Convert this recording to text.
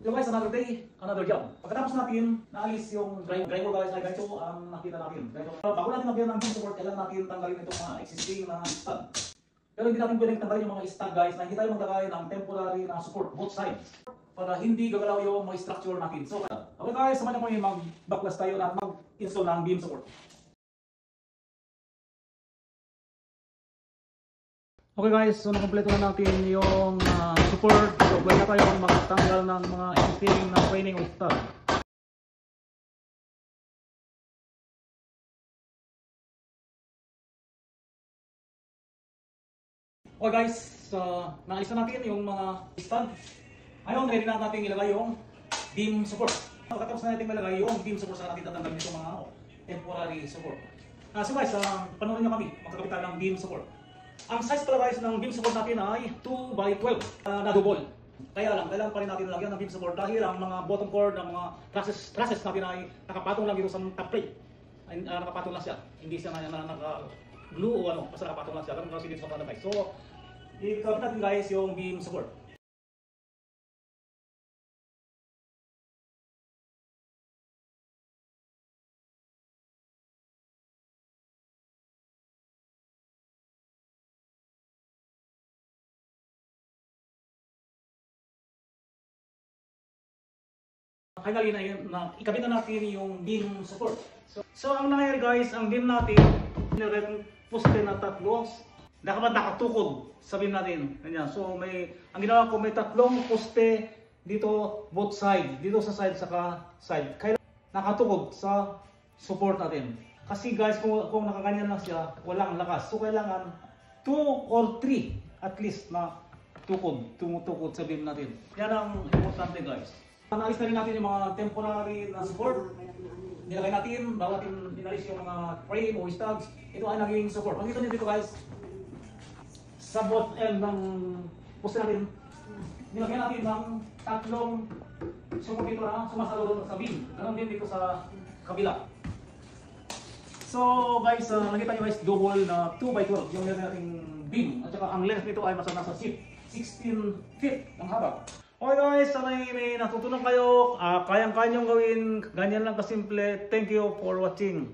So guys, another day, another job. Pagkatapos natin naalis yung driver guys, ay ganito ang nakita natin. Bago natin magyan ng beam support, kailangan natin tanggalin itong mga existing na stud. Pero hindi natin pwedeng tanggalin yung mga stud guys na hindi tayo maglagay ng temporary na support both sides para hindi gagalaw yung mga structure natin. So okay guys, samahan po yung mag-backlash tayo at mag-install ng beam support. Okay guys, so nakompleto na natin yung support. So pwede na tayo magtanggal ng mga existing na training o stud. Okay guys, naalis na natin yung mga stud. Ngayon, ready na natin ilagay yung beam support. Pagkatapos na natin malagay yung beam support, sa natin tatanggalin itong mga temporary support. So guys, panoorin nyo kami magkakapitan ng beam support. Ang size pala guys ng beam support natin ay 2x12 na double. Kaya lang, kailangan pa rin natin lagyan ng beam support dahil ang mga bottom cord, ang mga trusses natin ay nakapatong lang dito sa top plate. Nakapatong lang siya. Hindi siya naka-glue o ano, basta nakapatong lang siya. Ganun kasi dito sa pala guys. So, ikabit natin guys yung beam support. Finally na ikabit na natin yung beam support. So ang nangyayari guys, ang beam natin, nilagay poste na tatlo, nakatukod sa beam natin. Ganyan. So ang ginawa ko, may tatlong poste dito both side, dito sa side saka side. Kaya nakatukod sa support natin. Kasi guys, kung nakaganyan lang siya, walang lakas. So kailangan 2 or 3 at least na tumutukod sa beam natin. Yan ang importante guys. Naalis na rin natin yung mga temporary na support. Nilagay natin, bago natin inalis yung mga frame o studs, ito ay naging support. Makikita nyo dito guys, sa both end ng poste natin, nilagyan natin ng tatlong support dito na sumasalo sa beam. Ganon din dito sa kabila. So guys, nakita nyo guys, double na 2x12 yung nilagay nating beam. At saka ang length nito ay nasa 16 feet ang haba. Okay guys, sana may natutunan kayo. Kayang-kaya nyo gawin. Ganyan lang kasimple. Thank you for watching.